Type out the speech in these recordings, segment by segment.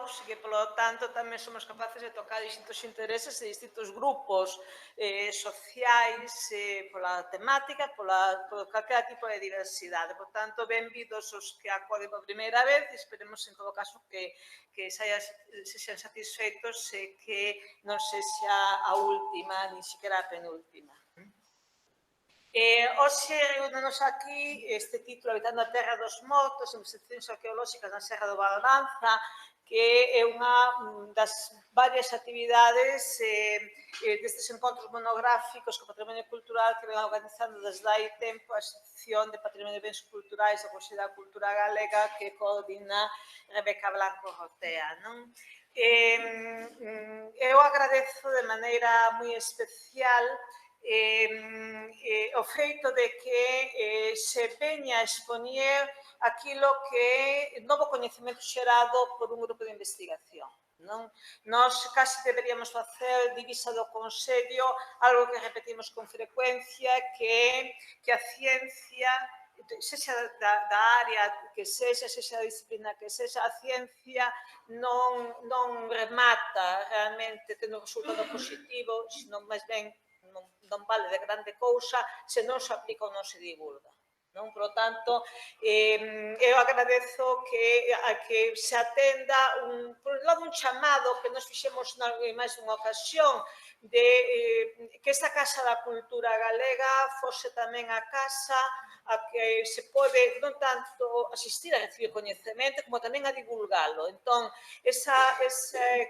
novos e que, polo tanto, tamén somos capaces de tocar distintos intereses e distintos grupos sociais pola temática, por calquera tipo de diversidade. Por tanto, benvidos os que acoden por primeira vez e esperemos, en todo caso, que sexan satisfeitos e que non sexa a última, ni siquiera a penúltima. Hoxe reúnenos aquí este título Habitando a Terra dos Mortos, investigacións arqueolóxicas na Serra do Barbanza, que é unha das varias actividades destes encontros monográficos co patrimonio cultural que ven organizando desde hai tempo a sección de Patrimonio de Bens Culturais da Consellería da Cultura Galega que coordina Rebeca Blanco Rotea, non? Eu agradezo de maneira moi especial o feito de que se veña a expoñer aquilo que é novo coñecemento xerado por un grupo de investigación. Non? Nós casi deberíamos facer divisa do Consello algo que repetimos con frecuencia, que a ciencia, sexa da área que sexa da disciplina que sexa, a ciencia non remata realmente tendo un resultado positivo, senón máis ben non vale de grande cousa se non se aplica ou non se divulga. Non? Por lo tanto, eu agradezo que se atenda por un lado un chamado que nos fixemos máis dunha ocasión de que esta Casa da Cultura Galega fose tamén a casa a que se pode non tanto asistir a recibir coñecemento como tamén a divulgalo. Entón, esa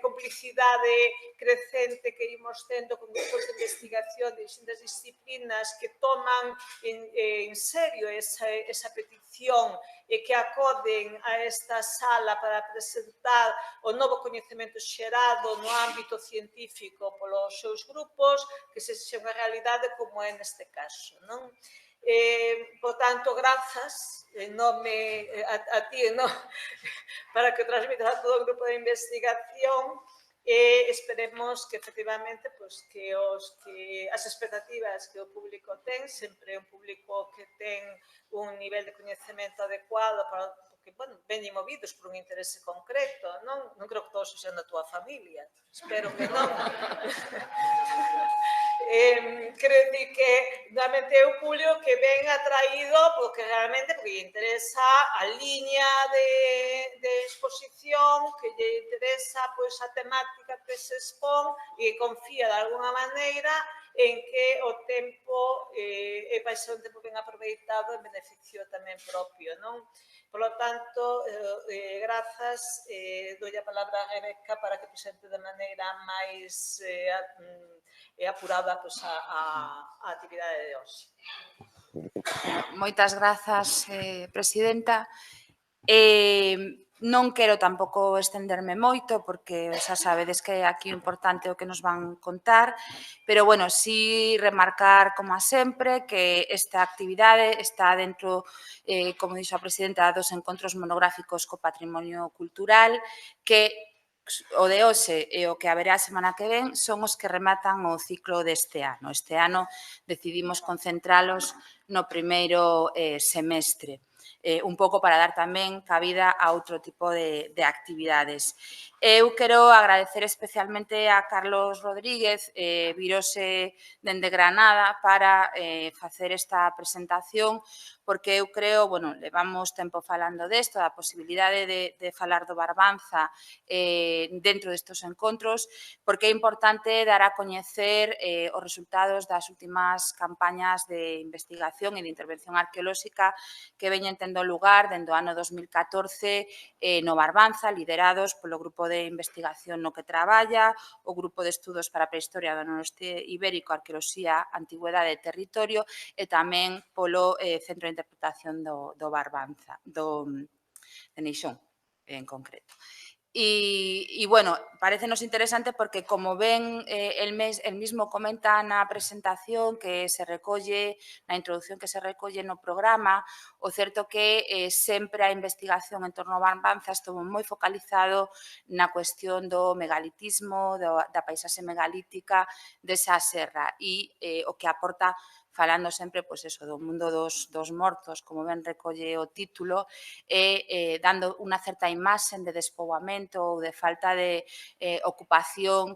complicidade crecente que imos tendo con grupos de investigación de distintas disciplinas que toman en serio esa petición e que acoden a esta sala para presentar o novo coñecemento xerado no ámbito científico polos seus grupos, que se sexa unha realidade como é neste caso, non? Por tanto, grazas en nome a ti, para que transmitas a todo o grupo de investigación e esperemos que, efectivamente, que as expectativas que o público ten, sempre un público que ten un nivel de coñecemento adecuado porque, bueno, veñen movidos por un interese concreto, non? Non creo que todos sean da túa familia, espero que non. Quero dicir que realmente é un público que ven atraído porque realmente lle interesa a liña de exposición, que lle interesa a temática que se expón e confía de alguna maneira en que o tempo vai ser un tempo ben aproveitado en beneficio tamén propio, non? Por lo tanto, grazas, doi a palabra a Rebeca para que presente de maneira máis apurada a actividade de hoxe. Moitas grazas, presidenta. Non quero tampouco estenderme moito, porque xa sabedes que aquí o importante é o que nos van contar, pero, bueno, sí remarcar, como a sempre, que esta actividade está dentro, como dixo a presidenta, dos encontros monográficos co patrimonio cultural, que o de hoxe e o que haberá a semana que ven son os que rematan o ciclo deste ano. Este ano decidimos concentralos no primeiro semestre, un pouco para dar tamén cabida a outro tipo de actividades. Eu quero agradecer especialmente a Carlos Rodríguez, virose dende Granada para facer esta presentación, porque eu creo, bueno, levamos tempo falando desto, da posibilidade de falar do Barbanza dentro destes encontros, porque é importante dar a coñecer os resultados das últimas campañas de investigación e de intervención arqueolóxica que veñen tendo lugar dende o ano 2014 no Barbanza, liderados polo grupo de investigación no que traballa, o grupo de estudos para a prehistoria do noroeste ibérico, arqueoloxía, antigüedade e territorio, e tamén polo Centro de Interpretación do Barbanza, de Neixón, en concreto. E, bueno, parecenos interesante porque, como ven, el mismo comenta na presentación que se recolle, na introducción que se recolle no programa, o certo que sempre a investigación en torno ao Barbanza estuvo moi focalizado na cuestión do megalitismo, da paisaxe megalítica desa serra e o que aporta falando sempre pois eso, do mundo dos mortos, como ben recolle o título, e dando unha certa imaxe de despoboamento ou de falta de ocupación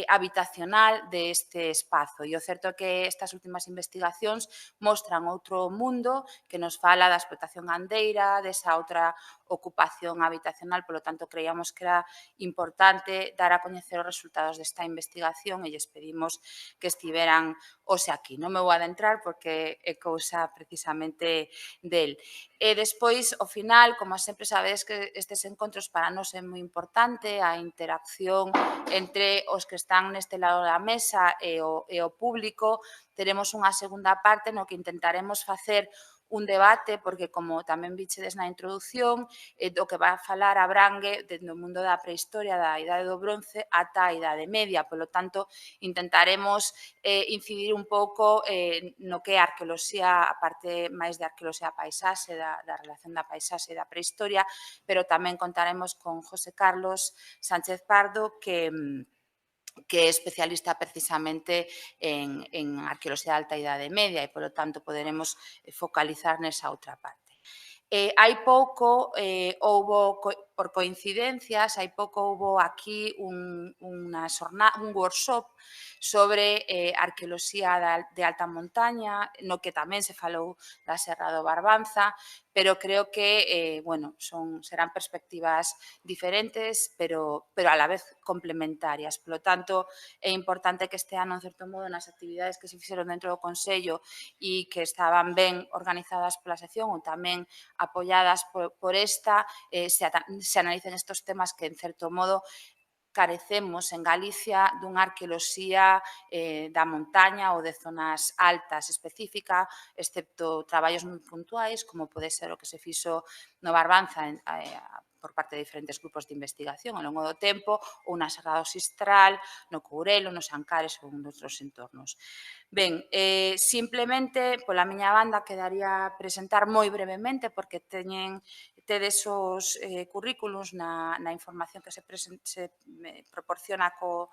habitacional deste espazo. E o certo é que estas últimas investigacións mostran outro mundo que nos fala da explotación gandeira, desa outra ocupación habitacional, polo tanto, creíamos que era importante dar a coñecer os resultados desta investigación e lles pedimos que estiveran hoxe aquí. Non me vou adentrar porque é cousa precisamente del. E despois, ao final, como sempre sabedes que estes encontros para nós é moi importante, a interacción entre os que están neste lado da mesa e o público, teremos unha segunda parte no que intentaremos facer un debate, porque como tamén vichedes na introducción, do que vai a falar abrangue dende o mundo da prehistoria, da idade do bronce, ata a idade media. Polo tanto, intentaremos incidir un pouco no que é a arqueoloxía, a parte máis de arqueoloxía paisaxe, da relación da paisaxe e da prehistoria, pero tamén contaremos con José Carlos Sánchez Pardo, que é especialista precisamente en arqueoloxía de alta idade media e, polo tanto, poderemos focalizar nesa outra parte. Hai pouco houbo, por coincidencias, hai pouco houbo aquí un workshop sobre arqueoloxía de alta montaña, no que tamén se falou da Serra do Barbanza, pero creo que serán perspectivas diferentes, pero a la vez complementarias. Polo tanto, é importante que este ano, en certo modo, nas actividades que se fixeron dentro do Consello e que estaban ben organizadas pola sección ou tamén apoiadas por esta, se analicen estes temas que, en certo modo, carecemos en Galicia dunha arqueoloxía da montaña ou de zonas altas específica, excepto traballos moi puntuais, como pode ser o que se fixo no Barbanza por parte de diferentes grupos de investigación ao longo do tempo, ou na Serra do Sistral, no Courelo, nos Ancares ou noutros entornos. Ben, simplemente, pola miña banda, quedaría presentar moi brevemente, porque tedes os currículos na información que se proporciona co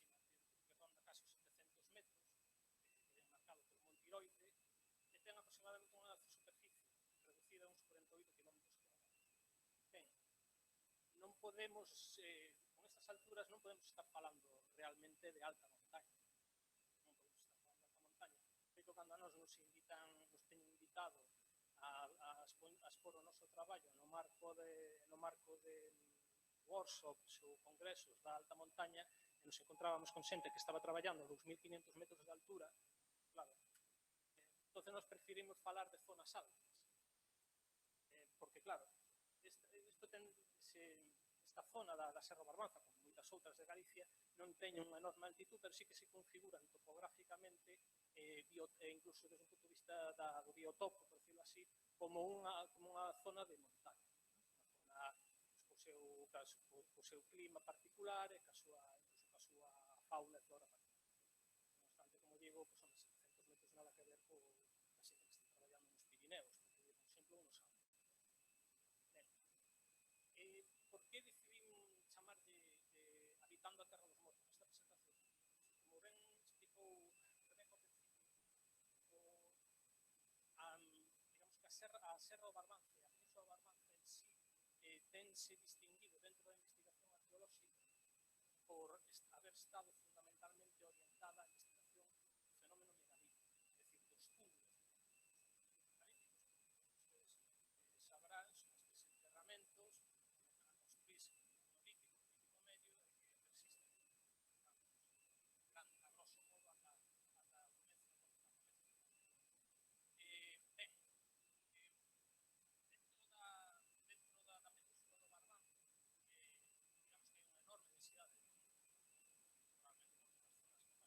máxima que ronda casi os 700 metros, que é marcado polo Monte Iroide, e ten aproximadamente unha superficie reducida a uns 48 km². Ben, non podemos, con estas alturas, non podemos estar falando realmente de alta montaña. Non podemos estar falando de alta montaña. Feito, cando a nos teñen invitado a expor o noso traballo no marco de workshops ou congresos da alta montaña, e nos encontrábamos con xente que estaba traballando a 2.500 metros de altura, claro, entonces nos preferimos falar de zonas altas, porque claro, esta zona da Serra Barbanza, como moitas outras de Galicia, non teñen unha enorme altitud, pero sí que se configuran topográficamente e incluso desde un punto de vista do biotopo, por decirlo así, como unha zona de montaña, unha zona co seu clima particular e incluso ca súa fauna e flora particular. Non obstante, como digo, son 700 metros nada que ver co a xente que está traballando nos Pirineos, porque, por exemplo, nos Alpes. Por que decidín chamar de Habitando a Terra dos Mortos nesta presentación? Como ben explicou Rebeca ao principio, digamos que a Serra do Barbanza e a Península do Barbanza en sí tense distinguido dentro da investigación arqueolóxica por haber estado fundamentalmente orientada á investigación do fenómeno megalítico, é dicir, dos túmulos megalíticos. Ustedes sabrán, son estes enterramentos a construirse no Lítico Medio e que persisten a grosso modo ata o comezo da ben, dentro da Península do Barbanza, digamos que hai unha enorme densidade, probablemente non das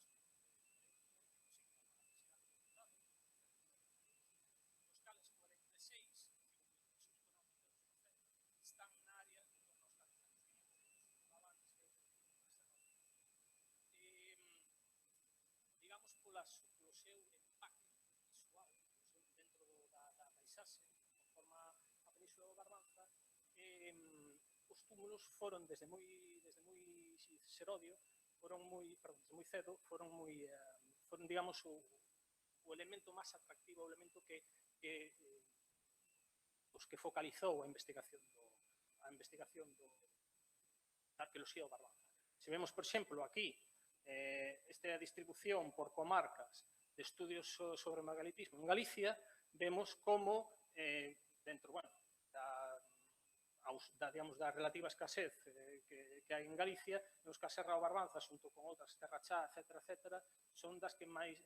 zonas que máis sí que hai unha densidade aumentada, os cales 46 económicos están na área en torno aos 400 km avantes que digamos polo seu impacto visual dentro da paisaxe que forma a Península do Barbanza, os túmulos foron desde moi serodio, desde moi cedo, foron digamos o elemento máis atractivo, o elemento que focalizou a investigación da arqueoloxía do Barbanza. Se vemos, por exemplo, aquí, esta distribución por comarcas de estudios sobre megalitismo en Galicia, vemos como dentro, da relativa escasez que hai en Galicia, nos que a Serra do Barbanza, xunto con outras, Terrachá, etc., son das que máis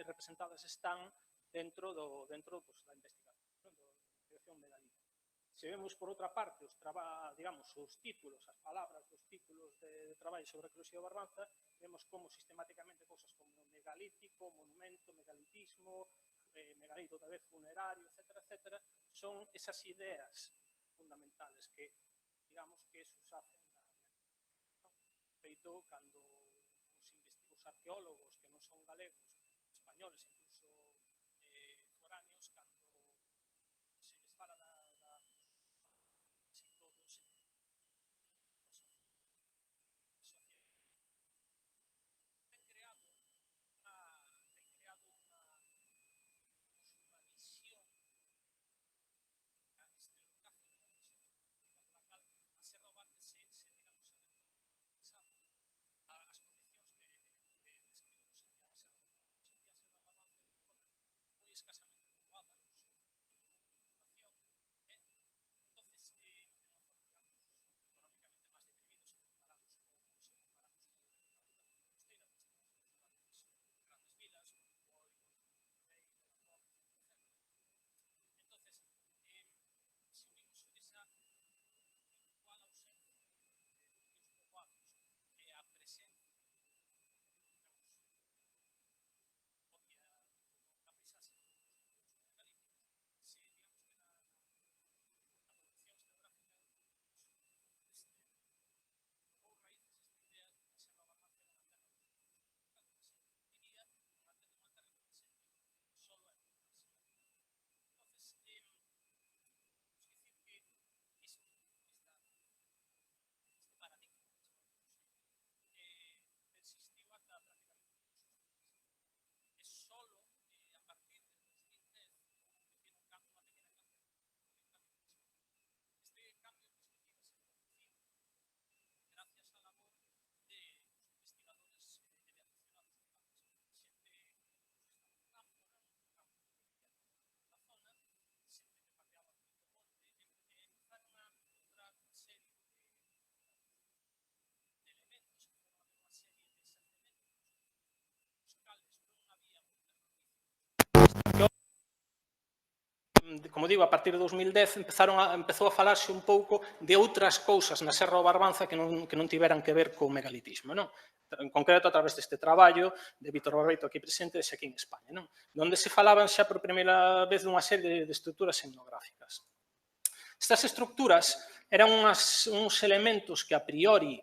representadas están dentro da investigación megalítica. Se vemos, por outra parte, os títulos, as palabras dos títulos de traballo sobre a arqueoloxía do Barbanza, vemos como sistemáticamente cousas como megalítico, monumento, megalitismo, megalito outra vez funerario, etc., son esas ideas fundamentales que, digamos, que sushacen feito cando os arqueólogos que non son galegos, españoles, incluso foráneos, cando se les fala casi todos ten creado unha visión a este locazo de la visión pola cal a Serra do Barbanza se digamos as condicións que describimos en a Serra do Barbanza moi escasamente poboada entonces económicamente máis deprimidos se comparamos con a costeira, grandes vilas, como Rei, etc. Entonces, se unimos esa igual ausencia de núcleos poboados e a presencia, digamos, obvia da paisaxe megalíticos, se, digamos, que na evolución geográfica tomou raíces esta idea de que a Serra do Barbanza era unha terra diría unha terra presente, solo é entonces, temos que dicir que como digo, a partir de 2010 empezou a falarse un pouco de outras cousas na Serra do Barbanza que non tiveran que ver co megalitismo, non? En concreto, a través deste traballo de Vítor Barbeito aquí presente, e aquí en España, non? Donde se falaban xa por primeira vez dunha serie de estruturas etnográficas. Estas estruturas eran uns elementos que a priori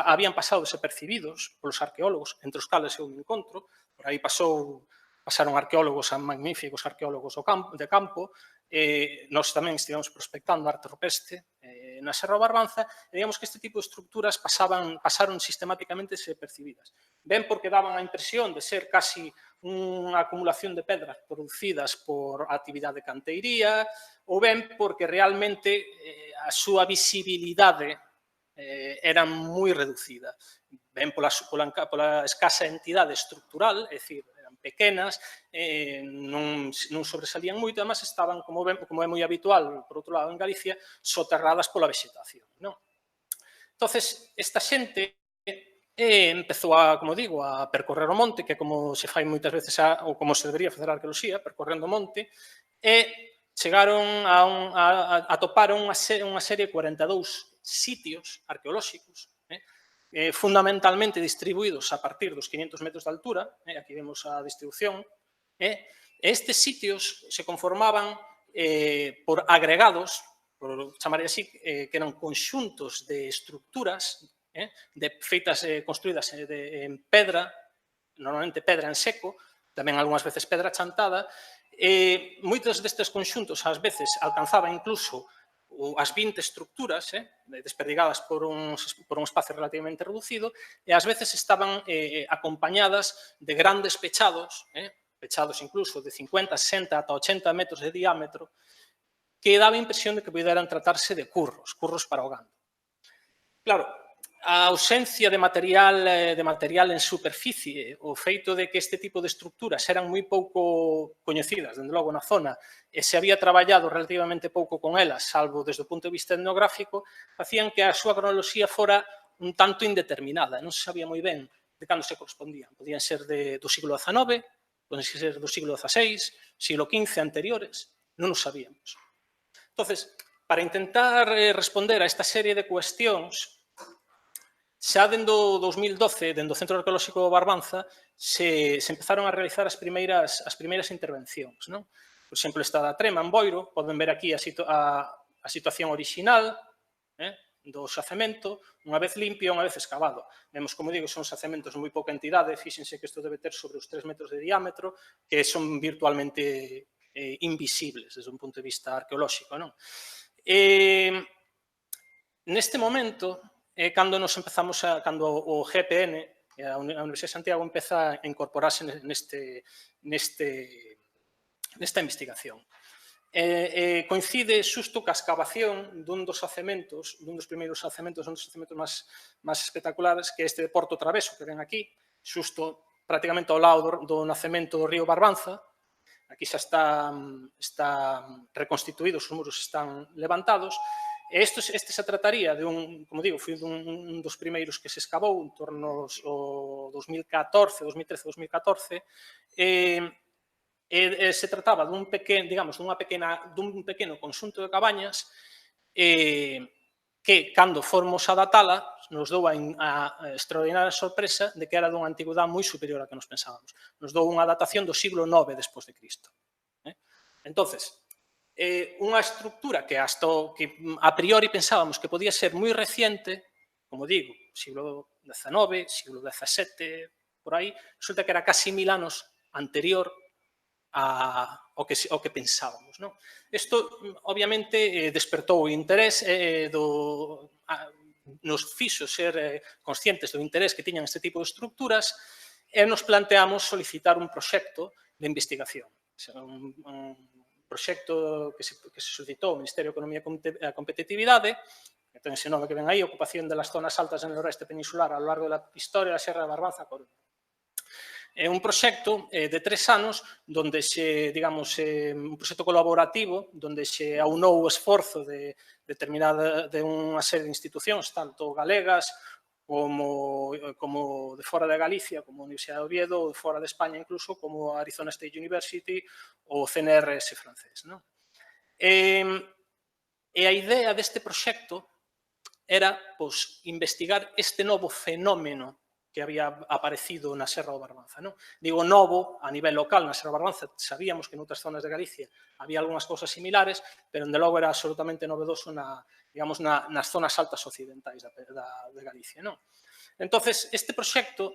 habían pasado desapercibidos polos arqueólogos, entre os cales eu me encontro. Por aí pasaron arqueólogos, magníficos arqueólogos de campo. Nós tamén estivemos prospectando arte rupestre na Serra do Barbanza, e digamos que este tipo de estruturas pasaron sistemáticamente desapercibidas. Ben porque daban a impresión de ser casi unha acumulación de pedras producidas por actividade de canteiría, ou ben porque realmente a súa visibilidade era moi reducida. Ben pola escasa entidade estrutural, é dicir, eran pequenas, non sobresalían moito, además estaban, como é moi habitual, por outro lado, en Galicia, soterradas pola vegetación. Entonces, esta xente empezou como digo, a percorrer o monte, que é como se fai moitas veces, ou como se debería facer a arqueoloxía, percorrendo o monte, e chegaron atoparon unha serie de 42 sitios arqueolóxicos, fundamentalmente distribuídos a partir dos 500 metros de altura, aquí vemos a distribución, estes sitios se conformaban por agregados, por chamar así, que eran conxuntos de estruturas feitas, construídas en pedra, normalmente pedra en seco, tamén algunhas veces pedra chantada. Moitos destes conxuntos ás veces alcanzaban incluso as 20 estruturas desperdigadas por un espacio relativamente reducido, e ás veces estaban acompañadas de grandes pechados, pechados incluso de 50, 60 ata 80 metros de diámetro, que daba a impresión de que puderan tratarse de curros para o gando. Claro, a ausencia de material en superficie, o feito de que este tipo de estruturas eran moi pouco coñecidas, dende logo na zona, e se había traballado relativamente pouco con elas, salvo desde o punto de vista etnográfico, facían que a súa cronoloxía fora un tanto indeterminada, non se sabía moi ben de cando se correspondían. Podían ser do siglo XIX, podían ser do siglo XVI, siglo XV anteriores, non o sabíamos. Entonces, para intentar responder a esta serie de cuestións, xa dende o 2012, dende o Centro Arqueolóxico do Barbanza, se empezaron a realizar as primeiras intervencións. Por exemplo, esta da Trema, en Boiro, poden ver aquí a situación orixinal do xacemento, unha vez limpio, unha vez excavado. Vemos, como digo, son xacementos de moi pouca entidade, fíxense que isto debe ter sobre os 3 metros de diámetro, que son virtualmente invisibles desde un punto de vista arqueolóxico. Neste momento, cando o GPN, a Universidade de Santiago, empeza a incorporarse nesta investigación. Coincide xusto ca excavación dun dos primeiros xacementos máis espectaculares, que é este de Porto Traveso, que ven aquí, xusto prácticamente ao lado do nacemento do río Barbanza. Aquí xa está reconstituído, os muros están levantados. Este se trataría de como digo, foi un dos primeiros que se excavou en torno ao 2014, 2013-2014, se trataba dun pequeno conxunto de cabañas que, cando formos a datala, nos dou a extraordinaria sorpresa de que era dunha antigüedade moi superior a que nos pensábamos. Nos dou unha datación do siglo IX despois de Cristo. Entonces, unha estructura que a priori pensábamos que podía ser moi reciente, como digo, siglo XIX, siglo XVII, por aí, resulta que era casi 1000 anos anterior ao que pensábamos. Isto, obviamente, despertou o interés, nos fixo ser conscientes do interés que tiñan este tipo de estructuras, e nos planteamos solicitar un proxecto de investigación. Un proxecto que se solicitou ao Ministerio de Economía e Competitividade, que ten ese nome que ven aí, ocupación de las zonas altas en el noroeste peninsular a lo largo da historia da Serra de Barbanza a Coruña. É un proxecto de 3 anos, donde un proxecto colaborativo, donde se aunou o esforzo de unha serie de institucións, tanto galegas como de fora de Galicia, como a Universidade de Oviedo, ou de fora de España incluso, como a Arizona State University ou o CNRS francés. E a idea deste proxecto era investigar este novo fenómeno que había aparecido na Serra do Barbanza. Digo novo a nivel local na Serra do Barbanza, sabíamos que noutras zonas de Galicia había algunhas cousas similares, pero de logo era absolutamente novedoso nas zonas altas occidentais de Galicia. Entonces, este proxecto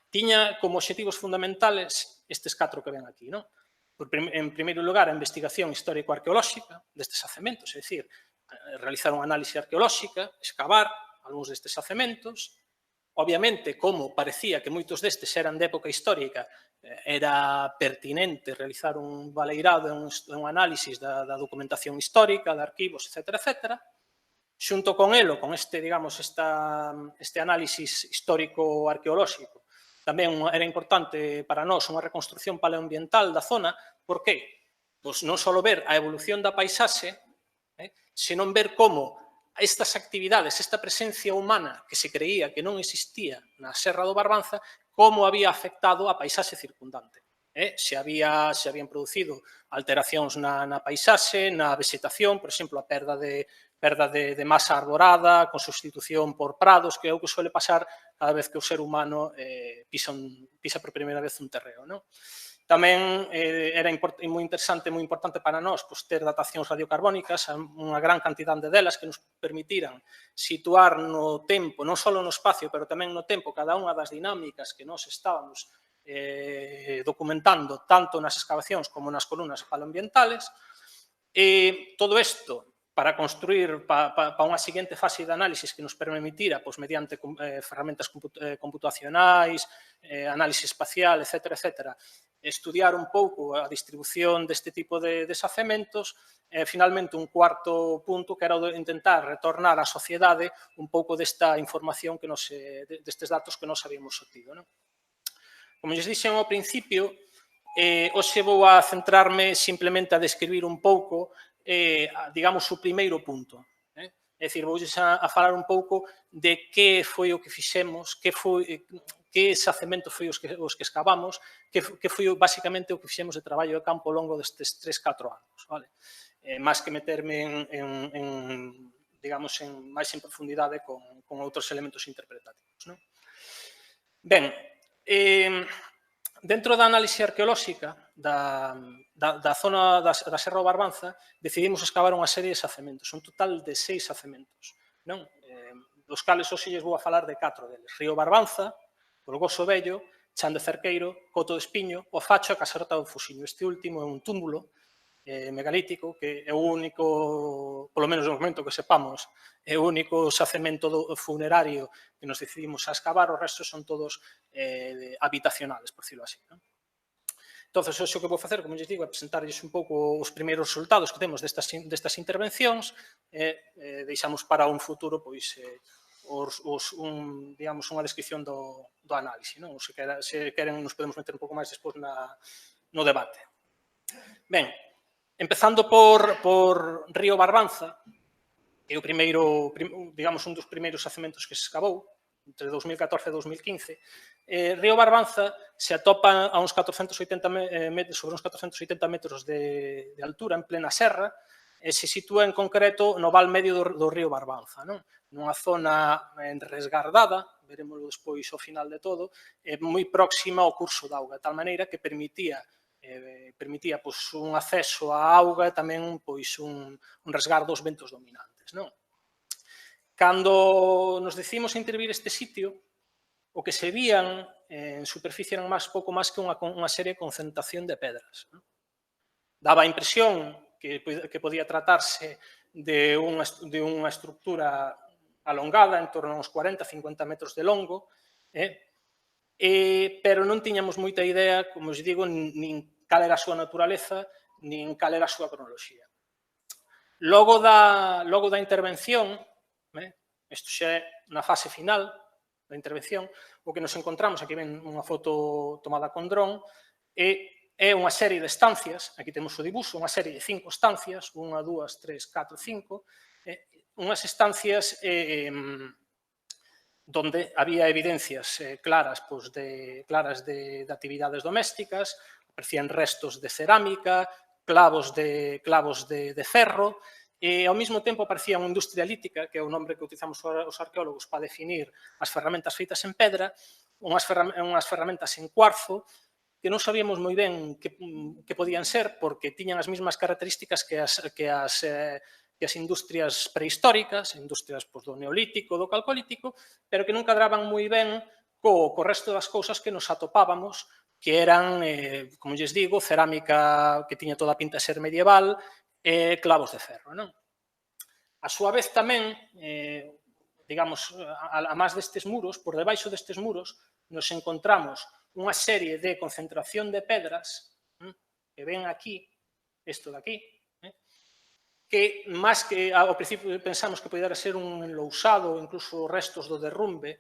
tiña como obxectivos fundamentales estes 4 que ven aquí. En primeiro lugar, a investigación histórico-arqueolóxica destes xacementos, é dicir, realizar unha análise arqueolóxica, excavar algúns destes xacementos. Obviamente, como parecía que moitos destes eran de época histórica, era pertinente realizar un baleirado e un análisis da documentación histórica, de arquivos, etc. Xunto con elo, con este análisis histórico-arqueolóxico, tamén era importante para nós unha reconstrucción paleoambiental da zona. Por qué? Pois non só ver a evolución da paisaxe, senón ver como estas actividades, esta presencia humana que se creía que non existía na Serra do Barbanza, como había afectado a paisaxe circundante. Se habían producido alteracións na paisaxe, na vegetación, por exemplo, a perda de masa arborada, con sustitución por prados, que é o que suele pasar cada vez que o ser humano pisa por primeira vez un terreo. Tamén era moi interesante, moi importante para nós ter datacións radiocarbónicas, unha gran cantidade delas que nos permitiran situar no tempo, non só no espacio, pero tamén no tempo, cada unha das dinámicas que nós estábamos documentando tanto nas excavacións como nas columnas paleoambientales. E todo isto para construir para unha seguinte fase de análisis que nos permitira, mediante ferramentas computacionais, análise espacial, etc., estudiar un pouco a distribución deste tipo de xacementos, e, finalmente, un cuarto punto que era o de intentar retornar á sociedade un pouco desta información, destes datos que nos habíamos obtido. Como lles dixen ao principio, hoxe vou a centrarme simplemente a describir un pouco, digamos, o primeiro punto. É dicir, vou a falar un pouco de que foi o que fixemos, que xacemento foi os que excavamos, que foi basicamente o que fixemos de traballo de campo ao longo destes 3-4 anos. Máis que meterme máis en profundidade con outros elementos interpretativos. Ben, dentro da análise arqueolóxica da zona da Serra do Barbanza, decidimos excavar unha serie de xacementos, un total de 6 xacementos, dos cales hoxe lles vou a falar de 4 deles: Río Barbanza, Golgoso Vello, Chan de Cerqueiro, Coto de Espiño, O Facho e Casarota do Fuxiño. Este último é un túmulo megalítico que é o único, polo menos no momento que sepamos, é o único xacemento funerario que nos decidimos a excavar. Os restos son todos habitacionales, por decirlo así. Entón, hoxe o que vou facer, como lles digo, é presentarlles un pouco os primeiros resultados que temos destas intervencións. Deixamos para un futuro unha descripción do análise. Se queren, nos podemos meter un pouco máis despois no debate. Ben, empezando por Río Barbanza, que é o primeiro, digamos, un dos primeiros xacementos que se excavou, entre 2014 e 2015, Río Barbanza se atopa a uns 480 metros de altura, en plena serra, e se sitúa en concreto no val medio do río Barbanza, nunha zona resgardada, veremoslo despois ao final de todo, moi próxima ao curso de auga, de tal maneira que permitía un acceso á auga e tamén un resgardo aos ventos dominantes. Cando nos decidimos a intervir este sitio, o que se vían en superficie eran pouco máis que unha serie de concentración de pedras. Daba a impresión que podía tratarse de unha estructura alongada, en torno a uns 40-50 metros de longo, pero non tiñamos moita idea, como os digo, nin cal era a súa naturaleza, nin cal era a súa cronoloxía. Logo da intervención, isto xa é na fase final da intervención, o que nos encontramos, aquí ven unha foto tomada con dron, é unha serie de estancias, aquí temos o dibuixo, unha serie de 5 estancias, 1, 2, 3, 4, 5, unhas estancias donde había evidencias claras de actividades domésticas, aparecían restos de cerámica, clavos de ferro, e ao mesmo tempo aparecía unha industria lítica, que é o nombre que utilizamos os arqueólogos para definir as ferramentas feitas en pedra, unhas ferramentas en cuarzo, que non sabíamos moi ben que podían ser, porque tiñan as mesmas características que as industrias prehistóricas, industrias do neolítico, do calcolítico, pero que non cadraban moi ben co resto das cousas que nos atopábamos, que eran, como lles digo, cerámica que tiña toda a pinta de ser medieval, e clavos de ferro. Non? A súa vez tamén, digamos, a máis destes muros, por debaixo destes muros, nos encontramos unha serie de concentración de pedras que ven aquí, isto de aquí, que máis que ao principio pensamos que podera ser un enlousado ou incluso restos do derrumbe,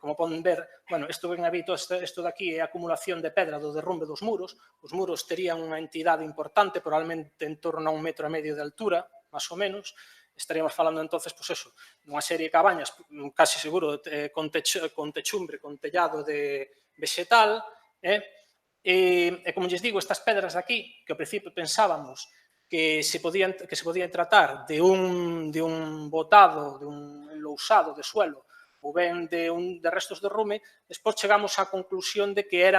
como poden ver, bueno, isto ven habito, isto de aquí é a acumulación de pedra do derrumbe dos muros. Os muros terían unha entidade importante, probablemente en torno a 1,5 metros de altura, máis ou menos. Estaríamos falando entonces, pois eso, dunha serie de cabañas, casi seguro, con techumbre, con tellado de vegetal, e como lles digo, estas pedras de aquí, que ao principio pensábamos que se podían tratar de un botado, de un enlousado de suelo, ou ben de restos de rume, despois chegamos á conclusión de que era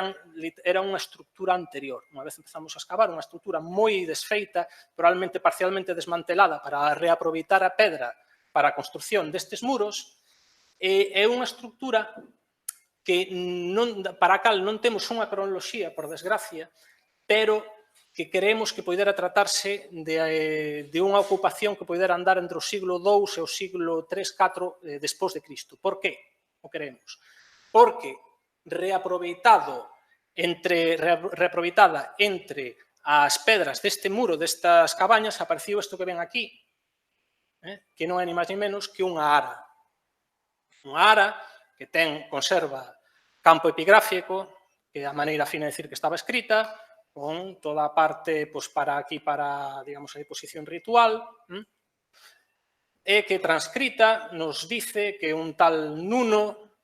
unha estructura anterior. Unha vez empezamos a escavar, unha estructura moi desfeita, probablemente parcialmente desmantelada para reaproveitar a pedra para a construción destes muros, é unha estructura que para a cal non temos unha cronoloxía, por desgracia, pero que creemos que poidera tratarse de unha ocupación que poidera andar entre o siglo II e o siglo III-IV despois de Cristo. Por que o creemos? Porque reaproveitada entre as pedras deste muro, destas cabañas, apareceu isto que ven aquí, que non é ni máis ni menos que unha ara. Unha ara que conserva campo epigráfico, que é a maneira fina de decir que estaba escrita, con toda a parte para digamos, a disposición ritual, e que transcrita nos dice que un tal Nuno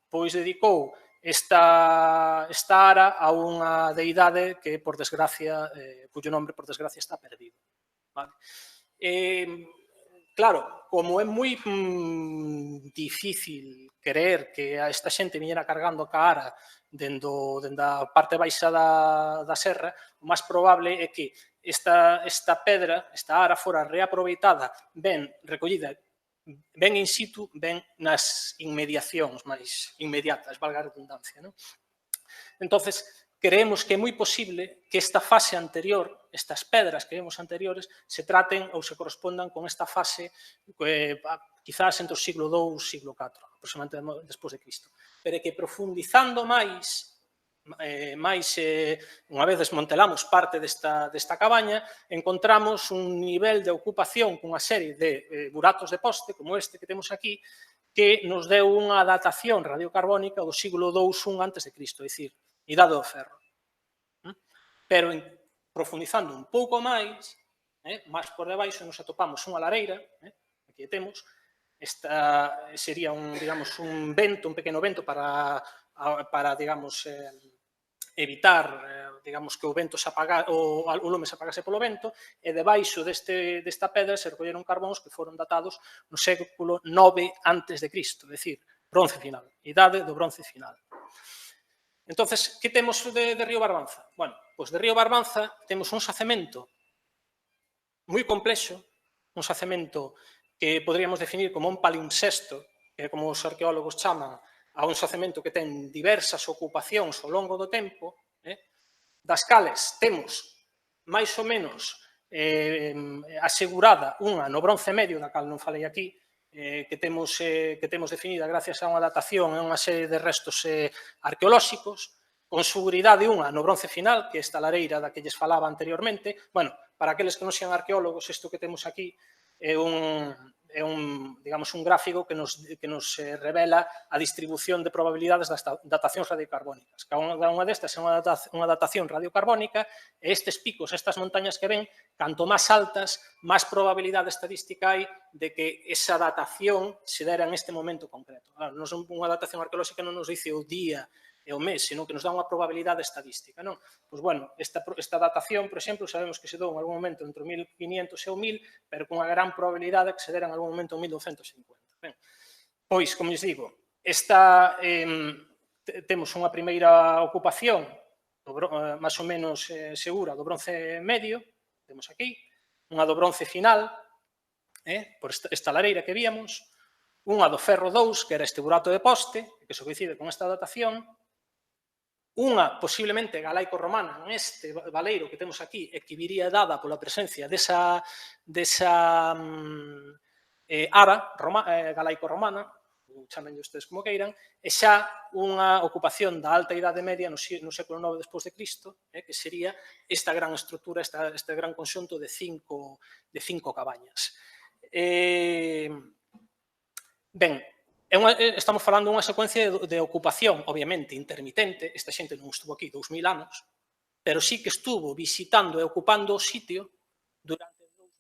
pois dedicou esta ara a unha deidade que, por desgracia, cuyo nombre, por desgracia, está perdido. Claro, como é moi difícil creer que a esta xente viñera cargando ca ara dende a parte baixa da serra, o máis probable é que esta pedra, esta ara, fora reaproveitada, ben recollida, ben in situ, ben nas inmediacións máis inmediatas, valga a redundancia. Entonces, creemos que é moi posible que esta fase anterior, estas pedras que vemos anteriores, se traten ou se correspondan con esta fase quizás entre o siglo II e o siglo IV, aproximadamente despois de Cristo. Pero que profundizando máis, unha vez desmantelamos parte desta cabaña, encontramos un nivel de ocupación cunha serie de buratos de poste, como este que temos aquí, que nos deu unha datación radiocarbónica do siglo II antes de Cristo, é dicir, idade do ferro. Pero profundizando un pouco máis por debaixo, nos atopamos unha lareira, aquí temos, esta sería un pequeno vento para digamos, evitar, digamos, que o vento o lume se apagase polo vento, e debaixo desta pedra se recolleron carbóns que foron datados no século IX antes de Cristo, é dicir, bronce final, idade do bronce final. Entonces, que temos de Río Barbanza? Bueno, pois de Río Barbanza temos un xacemento moi complexo, un xacemento que poderíamos definir como un palimpsesto, que é como os arqueólogos chaman a un xacemento que ten diversas ocupacións ao longo do tempo, das cales temos máis ou menos asegurada unha no bronce medio, da cal non falei aquí, que temos definida gracias a unha datación e unha serie de restos arqueolóxicos, con seguridade unha no bronce final, que é esta lareira da que lles falaba anteriormente. Bueno, para aqueles que non sean arqueólogos, isto que temos aquí é digamos, un gráfico que nos revela a distribución de probabilidades das datacións radiocarbónicas. Cada unha destas é unha datación radiocarbónica e estes picos, estas montañas que ven, canto máis altas, máis probabilidade estadística hai de que esa datación se dera en este momento concreto. Claro, non son unha datación arqueolóxica non nos dice o día e o mes, senón que nos dá unha probabilidade estadística, non? Pois, bueno, esta datación, por exemplo, sabemos que se dou en algún momento entre o 1500 e o 1000, pero con unha gran probabilidade que se dera en algún momento en 1250. Ben, pois, como lles digo, temos unha primeira ocupación máis ou menos segura do bronce medio, temos aquí, unha do bronce final, por esta lareira que víamos, unha do ferro 2, que era este burato de poste, que se coincide con esta datación, unha posiblemente galaico-romana neste valeiro que temos aquí e que viría dada pola presencia desa ara galaico-romana, chamenlle ustedes como queiran, e xa unha ocupación da alta idade media no século IX despois de Cristo, que sería esta gran estrutura, este gran conxunto de cinco cabañas. Ben, estamos falando dunha secuencia de ocupación, obviamente, intermitente. Esta xente non estuvo aquí 2000 anos, pero sí que estuvo visitando e ocupando o sitio durante 2000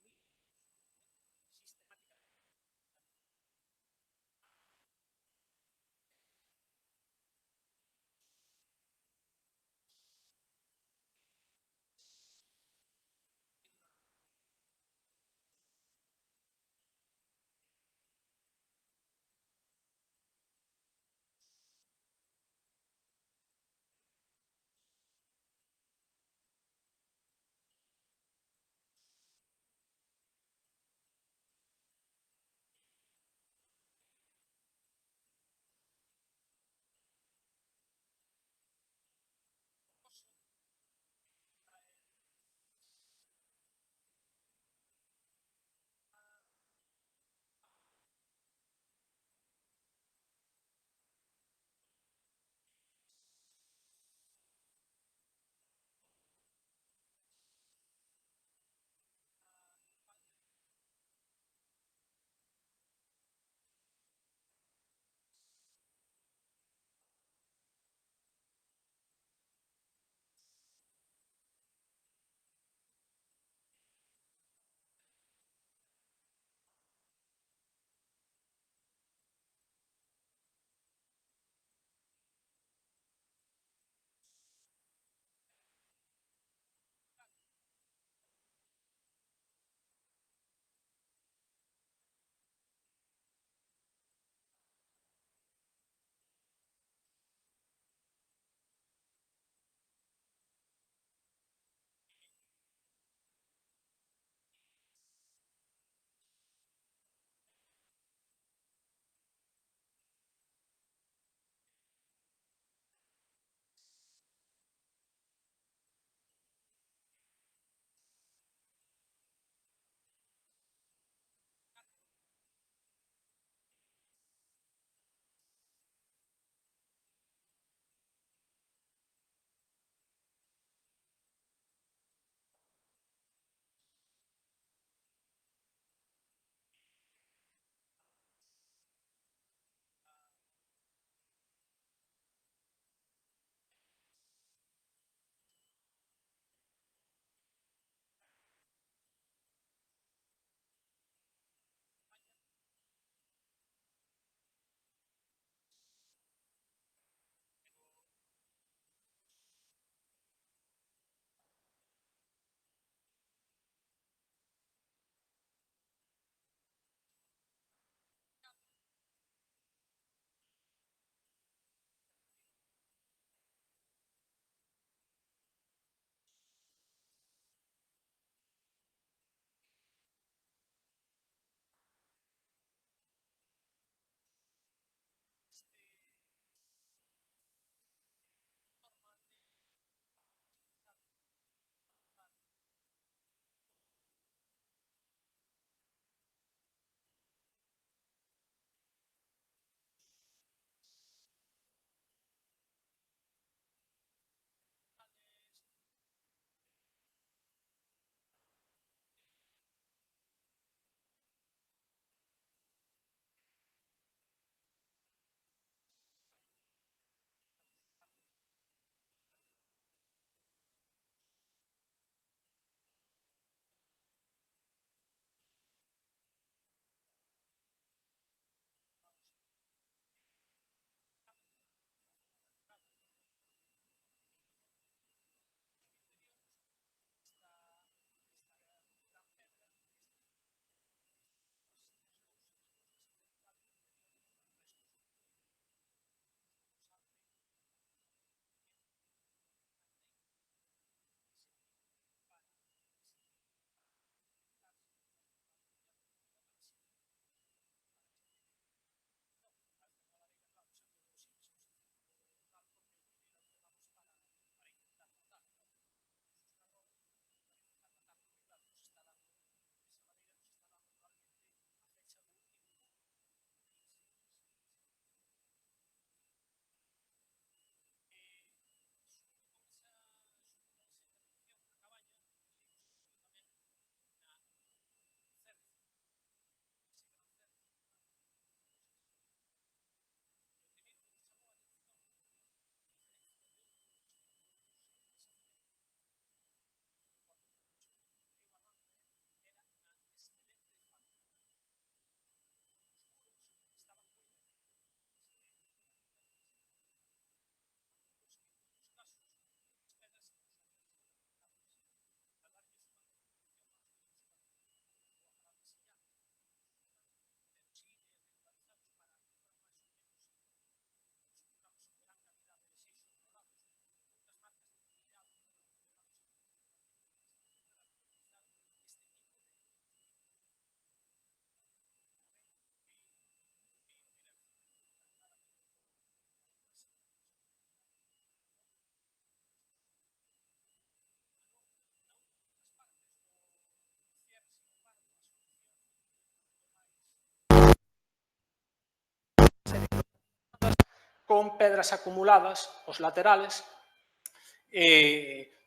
con pedras acumuladas aos laterales,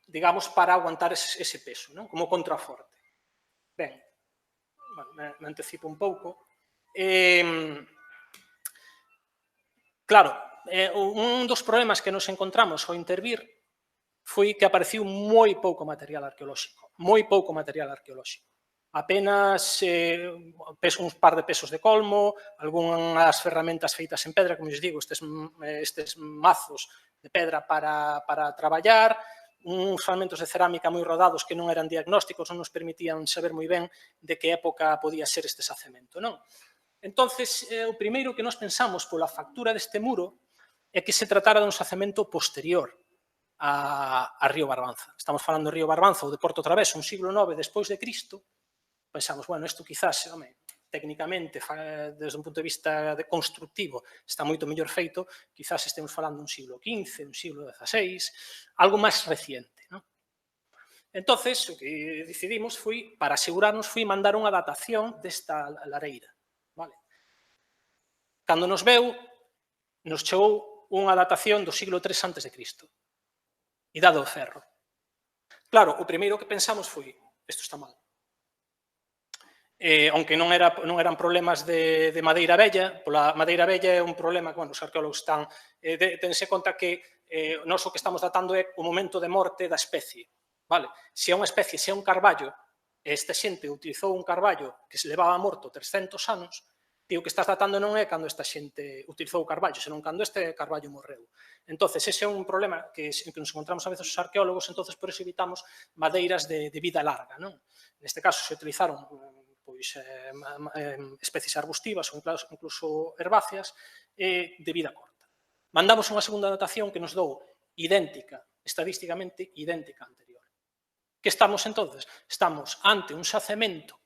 digamos, para aguantar ese peso, non? Como contraforte. Ben, me anticipo un pouco. Claro, un dos problemas que nos encontramos ao intervir foi que apareciu moi pouco material arqueolóxico, Apenas uns par de pesos de colmo, algunhas ferramentas feitas en pedra, como lles digo, estes mazos de pedra para traballar, uns fragmentos de cerámica moi rodados que non eran diagnósticos, non nos permitían saber moi ben de que época podía ser este xacemento, non? Entonces, o primeiro que nos pensamos pola factura deste muro é que se tratara dun xacemento posterior a Río Barbanza. Estamos falando de Río Barbanza ou de Porto Traveso, un siglo IX despois de Cristo. Pensamos, bueno, isto quizás, técnicamente, desde un punto de vista constructivo, está moito mellor feito, quizás estemos falando un siglo XV, un siglo XVI, algo máis reciente, non? Entonces, o que decidimos foi, para asegurarnos, foi mandar unha datación desta lareira. Vale? Cando nos veu, nos chegou unha datación do siglo III a.C., idade do ferro. Claro, o primeiro que pensamos foi, isto está mal. Aunque non eran problemas de madeira vella, pola madeira vella é un problema que, os arqueólogos están, tense conta que nós o que estamos datando é o momento de morte da especie. Vale? Se é unha especie, se é un carballo, esta xente utilizou un carballo que se levaba morto 300 anos, e o que estás datando non é cando esta xente utilizou o carballo, senón cando este carballo morreu. Entonces, ese é un problema que nos encontramos a veces os arqueólogos, entonces por eso evitamos madeiras de vida larga, non? Neste caso se utilizaron especies arbustivas ou incluso herbáceas de vida corta. Mandamos unha segunda datación que nos dou idéntica, estadísticamente idéntica a anterior. Que estamos entonces? Estamos ante un xacemento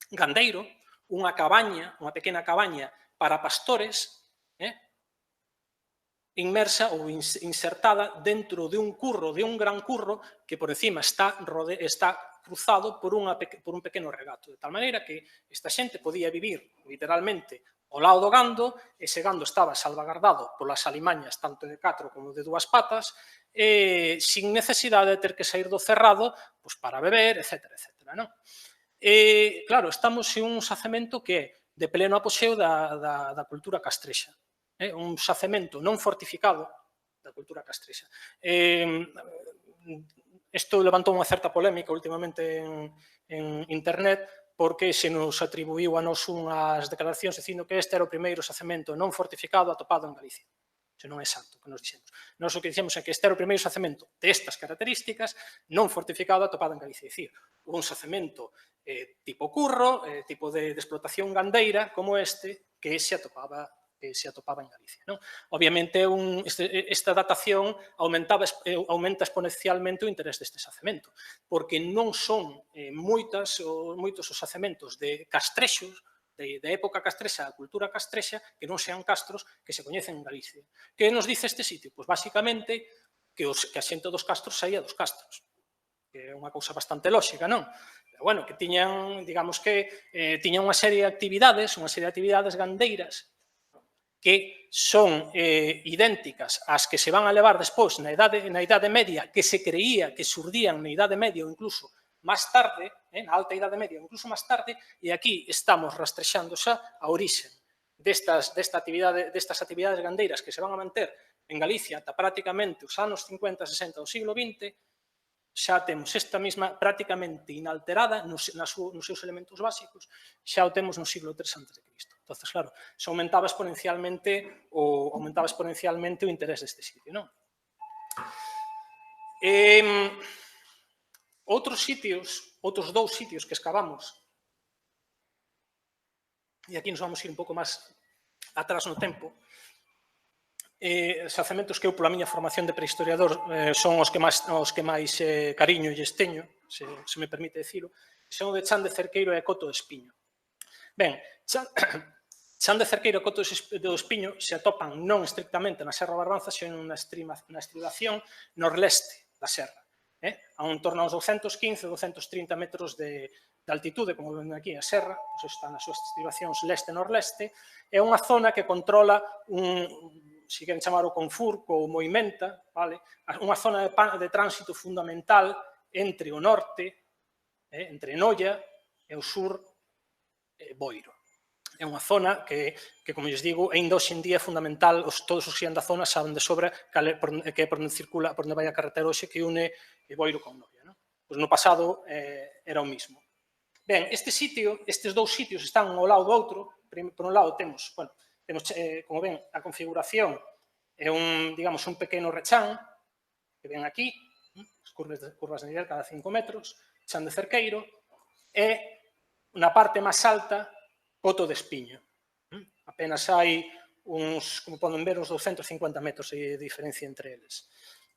gandeiro, unha pequena cabaña para pastores, inmersa ou insertada dentro de un gran curro que por encima está cruzado por un pequeno regato, de tal maneira que esta xente podía vivir literalmente ao lado do gando, ese gando estaba salvagardado polas alimañas tanto de 4 como de 2 patas, sin necesidade de ter que sair do cerrado para beber, etc. Claro, estamos en un xacemento que é de pleno apogeo da cultura castrexa, un xacemento non fortificado da cultura castrexa. Isto levantou unha certa polémica últimamente en internet porque se nos atribuiu a nos unhas declaracións dicindo que este era o primeiro xacemento non fortificado atopado en Galicia. Iso non é exacto, que nos dixemos. Nós o que dixemos é que este era o primeiro xacemento destas características non fortificado atopado en Galicia. É dicir, un xacemento tipo curro, tipo de explotación gandeira como este que se atopaba en Galicia. Obviamente, esta datación aumenta exponencialmente o interés deste xacemento, porque non son moitos os xacementos de castrexos, de época castrexa, a cultura castrexa, que non sean castros que se coñecen en Galicia. Que nos dice este sitio? Pois, basicamente, que a xente dos castros saía dos castros, que é unha cousa bastante lóxica, non? Pero, bueno, que tiñan, digamos que, tiñan unha serie de actividades gandeiras, que son idénticas ás que se van a levar despois na Idade Media, que se creía que xurdían na Idade Media ou incluso máis tarde, na Alta Idade Media ou incluso máis tarde, e aquí estamos rastrexando xa a orixe destas actividades gandeiras que se van a manter en Galicia ata prácticamente os anos 50-60 do siglo XX. Xa temos esta mesma prácticamente inalterada nos seus elementos básicos, xa o temos no siglo III a.C. Entonces, claro, se aumentaba exponencialmente o interés deste sitio, non? Outros dous sitios que excavamos, e aquí nos vamos ir un pouco máis atrás no tempo, xacementos que eu, pola miña formación de prehistoriador, son os que máis cariño lle teño, se me permite dicilo, son o de Chan de Cerqueiro e Coto de Espiño. Ben, Chan de Cerqueiro e Coto do Espiño se atopan non estrictamente na Serra Barbanza, senón na estribación norleste da serra, a un torno aos 215-230 metros de de altitude, como ven aquí a serra, pois está nas súas estribacións leste-norleste, é unha zona que controla se queren chamar o Confurco ou Moimenta, vale? Unha zona de tránsito fundamental entre o norte, entre Noia, e o sur, Boiro. É unha zona que como lles digo, ainda hoxe en día é fundamental, todos os que xean da zona saben de sobra que é por onde circula, por onde vai a carretera hoxe que une Boiro con Noia. Pois no pasado era o mismo. Ben, estes dous sitios están ao lado do outro. Por un lado temos, como ven, a configuración é digamos, un pequeno rechán, que ven aquí, as curvas de nivel cada 5 metros, chan de Cerqueiro, e na parte máis alta, Coto de Espiño. Apenas hai como poden ver, uns 250 metros de diferencia entre eles.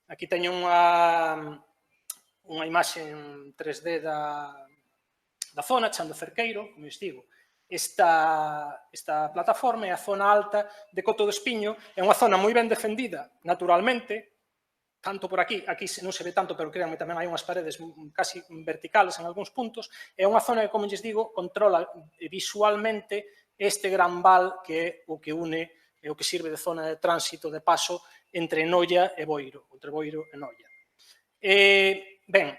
Aquí teño unha imaxe en 3D da zona, chan de Cerqueiro, como lhes digo. Esta plataforma é a zona alta de Coto de Espiño, é unha zona moi ben defendida, naturalmente, tanto por aquí non se ve tanto, pero créanme, tamén hai unhas paredes casi verticales en algúns puntos, é unha zona que, como lles digo, controla visualmente este gran val que é o que une, é o que sirve de zona de tránsito, de paso, entre Noia e Boiro, entre Boiro e Noia. Ben,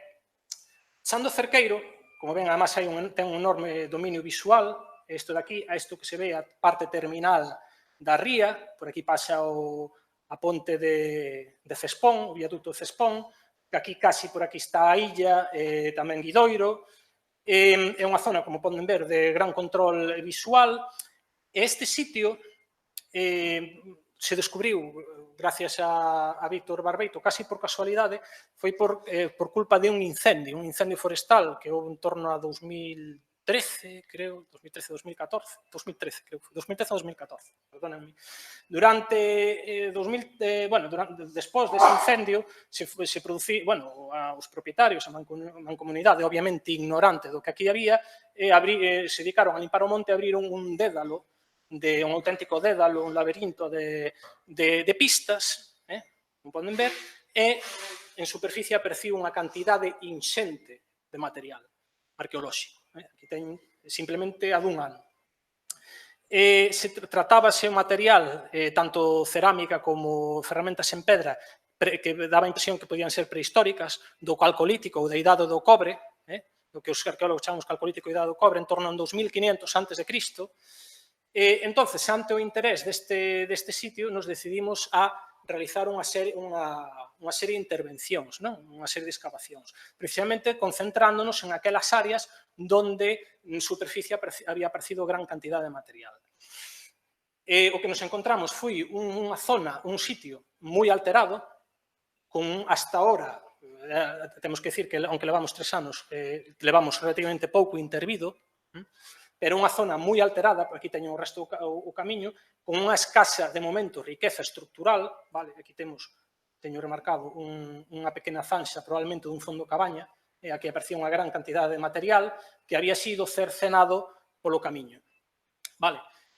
Sando Cerqueiro, como ven, además ten un enorme dominio visual, isto de aquí, a isto que se ve, a parte terminal da ría, por aquí pasa a ponte de Cespón, o viaduto de Cespón, que aquí casi por aquí está a illa, tamén Guidoiro, é unha zona, como poden ver, de gran control visual, e este sitio se descubriu, gracias a Víctor Barbeito, casi por casualidade, foi por culpa de un incendio forestal que houve en torno a 2013, creo, 2013-2014, 2013, creo, 2013-2014, perdónenme. Despois dese incendio, se produciu, os propietarios, a mancomunidade, obviamente ignorante do que aquí había, se dedicaron a limpar o monte e abriron un dédalo, un auténtico dédalo, un laberinto de pistas, como poden ver, e en superficie apareciu unha cantidade inxente de material arqueolóxico. Aquí ten simplemente a dun ano. Tratábase un material, tanto cerámica como ferramentas en pedra, que daba a impresión que podían ser prehistóricas, do calcolítico ou da idade do cobre, do que os arqueólogos chamamos calcolítico e idade do cobre, en torno a 2500 a.C., entonces, ante o interés deste sitio, nos decidimos a realizar unha serie de intervencións, unha serie de excavacións, precisamente concentrándonos en aquelas áreas donde en superficie había aparecido gran cantidad de material. O que nos encontramos foi unha zona, un sitio moi alterado, con hasta ahora, temos que decir que, aunque levamos 3 anos, levamos relativamente pouco intervido, pero unha zona moi alterada, por aquí teño o resto o camiño, con unha escasa, de momento, riqueza estructural, aquí teño remarcado unha pequena zanxa, probablemente dun fondo cabaña, e aquí aparecía unha gran cantidade de material que había sido cercenado polo camiño.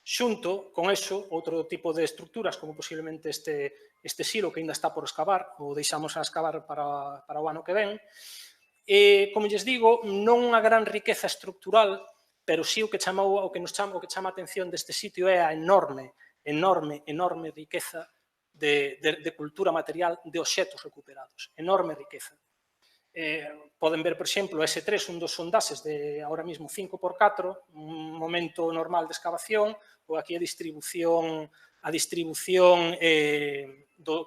Xunto con eso, outro tipo de estructuras, como posiblemente este silo que ainda está por excavar, ou deixamos a excavar para o ano que ven, como lles digo, non unha gran riqueza estructural, pero sí o que chama a atención deste sitio é a enorme riqueza de cultura material de obxetos recuperados. Enorme riqueza. Poden ver, por exemplo, S3, un dos sondaxes de ahora mismo 5x4, un momento normal de excavación, ou aquí a distribución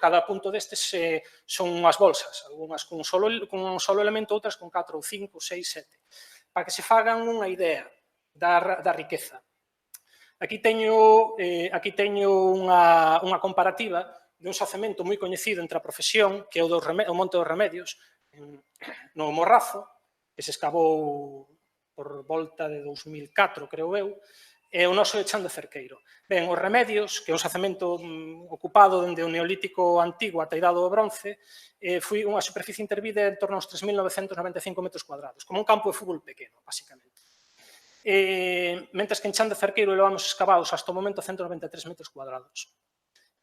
cada punto destes son unhas bolsas, algunhas con un solo elemento, outras con 4 ou 5, 6, 7, para que se fagan unha idea da riqueza. Aquí teño unha comparativa de un xacemento moi coñecido entre a profesión, que é o Monte dos Remedios, no Morrazo, que se escavou por volta de 2004, creo eu, e o noso Chan de Cerqueiro. Ben, os Remedios, que é un xacemento ocupado dende o Neolítico Antigo ata a Idade do Bronce, foi unha superficie intervida en torno aos 3.995 metros cuadrados, como un campo de fútbol pequeno, basicamente. Mentres que en Chan de Cerqueiro levamos excavados hasta o momento 193 metros cuadrados.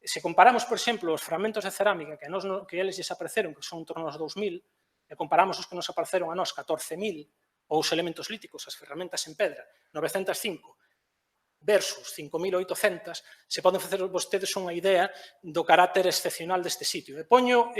Se comparamos, por exemplo, os fragmentos de cerámica que eles lles apareceron, que son en torno aos 2.000, e comparamos os que nos apareceron a nós, 14.000, ou os elementos líticos, as ferramentas en pedra, 905, versus 5.800, se poden facer vostedes unha idea do carácter excepcional deste sitio. E poño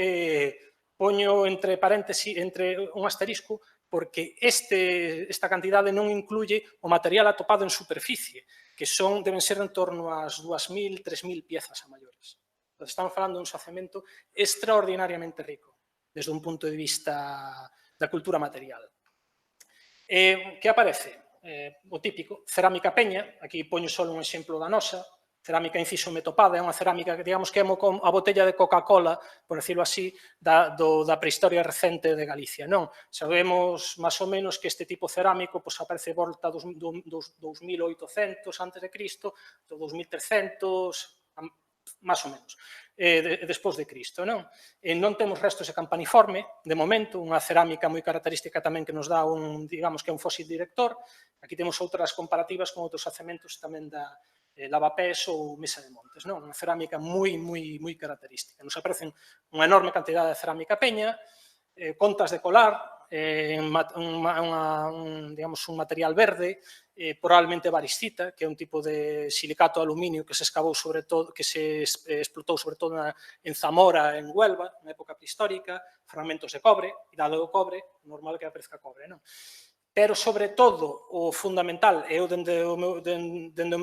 entre paréntesis, entre un asterisco, porque esta cantidade non incluye o material atopado en superficie, que deben ser en torno ás 2.000, 3.000 piezas a maiores. Entón, estamos falando dun xacemento extraordinariamente rico, desde un punto de vista da cultura material. Que aparece? O típico, cerámica peña, aquí poño só un exemplo da nosa, cerámica inciso metopada, é unha cerámica que digamos que é a botella de Coca-Cola, por decirlo así, da prehistoria recente de Galicia. Non, sabemos máis ou menos que este tipo cerámico aparece volta dos 2.800 antes de Cristo, do 2.300, máis ou menos, despois de Cristo. Non temos restos de campaniforme, de momento, unha cerámica moi característica tamén que nos dá digamos que é un fósil director. Aquí temos outras comparativas con outros xacementos tamén da Lavapés ou Mesa de Montes, non? Unha cerámica moi característica. Nos aparecen unha enorme cantidade de cerámica peña, contas de colar, digamos, un material verde, probablemente variscita, que é un tipo de silicato de aluminio que se escavou sobre todo, que se explotou sobre todo en Zamora, en Huelva, na época prehistórica, fragmentos de cobre, idade do cobre, normal que aparezca cobre, non? Pero, sobre todo, o fundamental, e eu,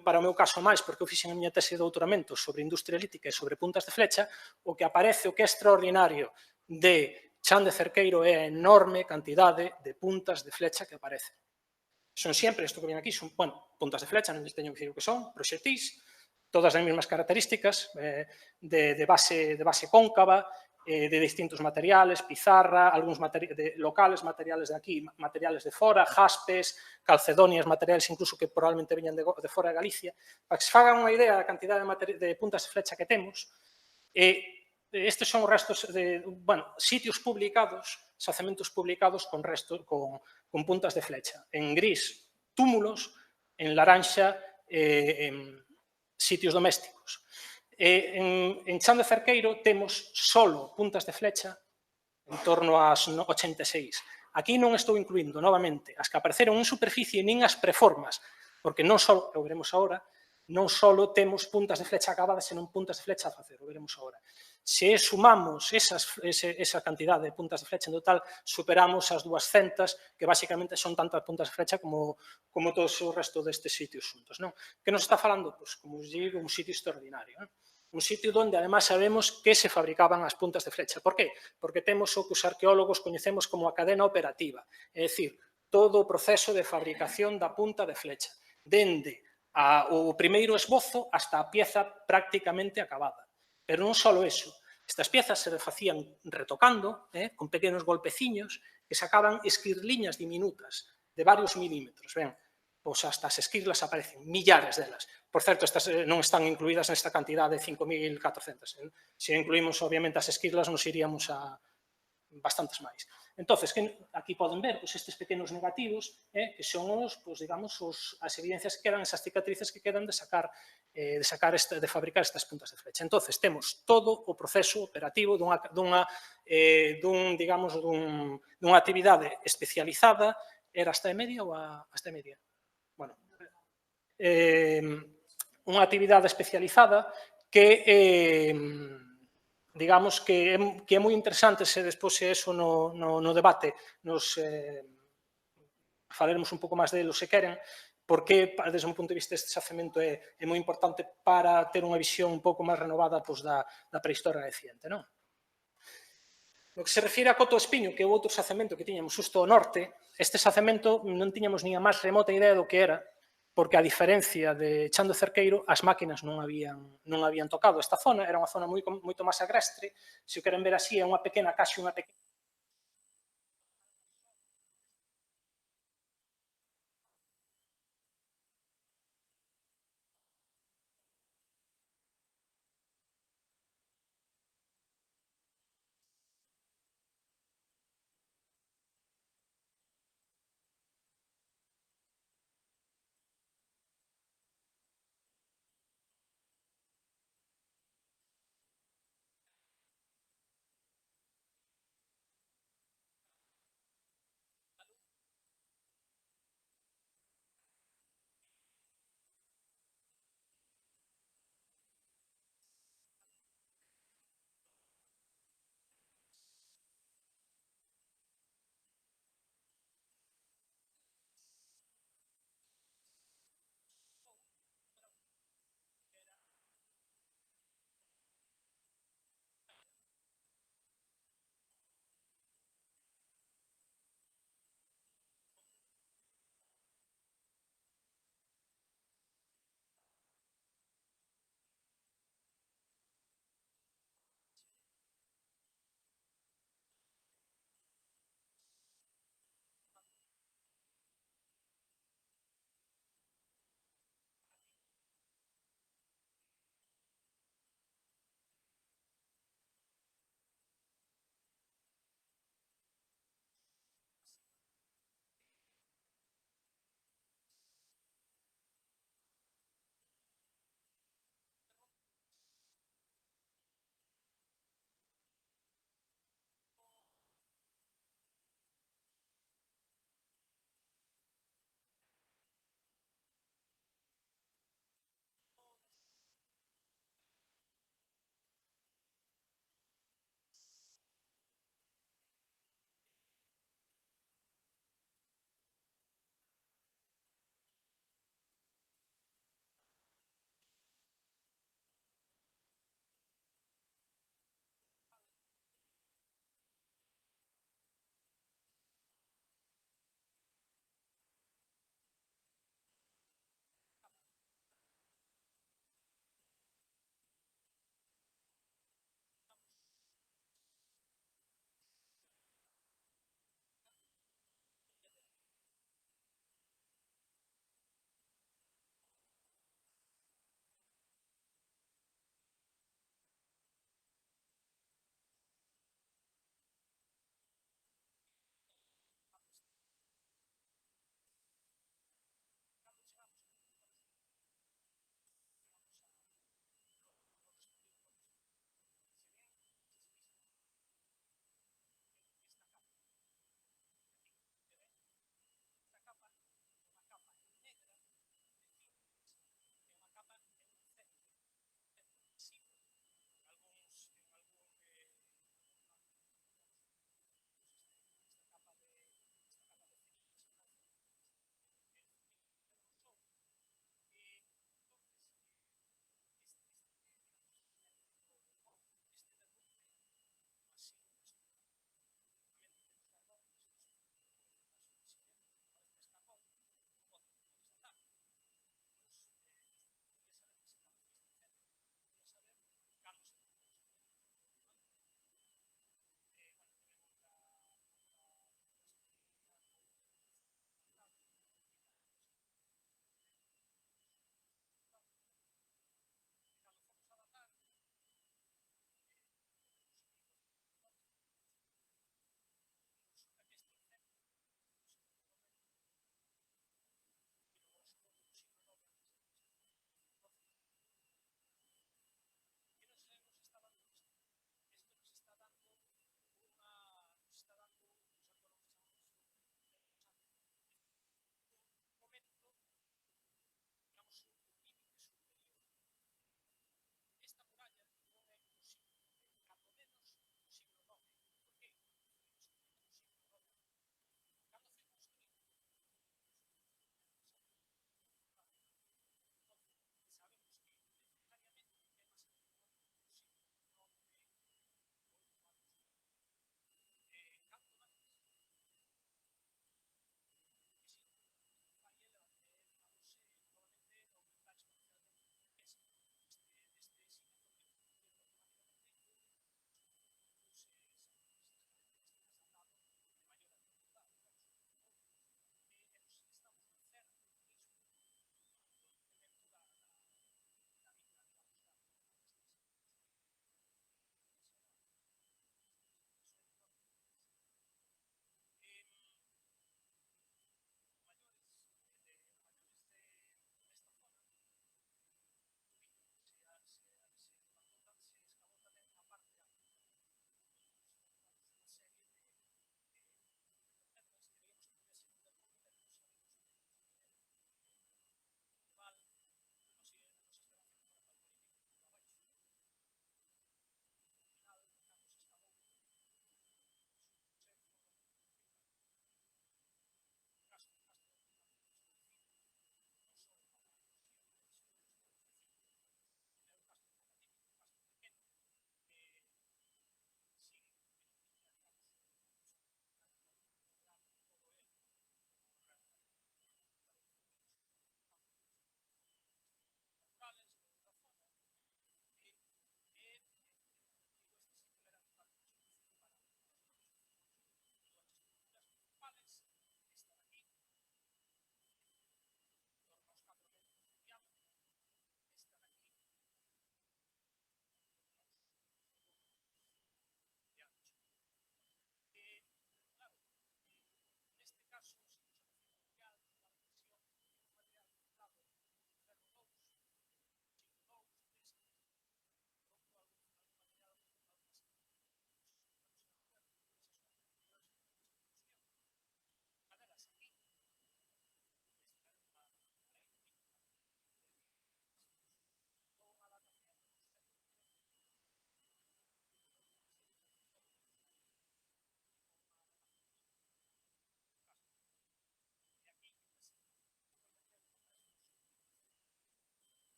para o meu caso máis, porque eu fixen a miña tese de doutoramento sobre industria lítica e sobre puntas de flecha, o que aparece, o que é extraordinario de Chan de Cerqueiro é a enorme cantidade de puntas de flecha que aparecen. Son sempre, isto que ven aquí, son, puntas de flecha, non lles teño que dicir o que son, proxectís, todas as mesmas características, de base cóncava, de distintos materiales, pizarra, algúns locales, materiales de aquí, materiales de fora, jaspes, calcedonias, materiales incluso que probablemente veñan de fora de Galicia, para que se fagan unha idea da cantidade de puntas de flecha que temos. Estes son os restos de, sitios publicados, xacementos publicados con puntas de flecha. En gris, túmulos, en laranxa, sitios domésticos. En Chan de Cerqueiro temos solo puntas de flecha en torno ás 86. Aquí non estou incluindo, novamente, as que apareceron en superficie nin as preformas, porque non só, o veremos agora, non só temos puntas de flecha acabadas, senón puntas de flecha a facer, o veremos agora. Se sumamos esa cantidade de puntas de flecha en total, superamos as 200, que basicamente son tantas puntas de flecha como todos o resto destes sitios xuntos. Que nos está falando? Como os digo, un sitio extraordinario. Un sitio onde, además, sabemos que se fabricaban as puntas de flecha. Por qué? Porque temos o que os arqueólogos coñecemos como a cadena operativa, é dicir, todo o proceso de fabricación da punta de flecha, dende o primeiro esbozo hasta a pieza prácticamente acabada. Pero non só eso, estas piezas se facían retocando, con pequenos golpeciños, que sacaban esquirliñas diminutas de varios milímetros. Ben, pois hasta as esquirlas aparecen, millares delas. Por certo, estas non están incluídas nesta cantidade de 5.400. Se incluímos, obviamente, as esquirlas, nos iríamos a bastantes máis. Entón, aquí poden ver estes pequenos negativos, que son as evidencias que quedan, esas cicatrices que quedan de fabricar estas puntas de flecha. Entón, temos todo o proceso operativo dunha actividade especializada. Era hasta e media ou hasta e media? Bueno, unha actividade especializada que digamos que é moi interesante se despois eso no debate nos falaremos un pouco máis delo se queren, porque desde un punto de vista este xacemento é moi importante para ter unha visión un pouco máis renovada da prehistoria reciente. No que se refire a Coto Espiño, que é o outro xacemento que tiñamos xusto ao norte, este xacemento non tiñamos nin a máis remota idea do que era, porque a diferencia de Chan de Cerqueiro, as máquinas non habían tocado esta zona, era unha zona moito máis agrestre, se o queren ver así, é unha pequena case unha pequena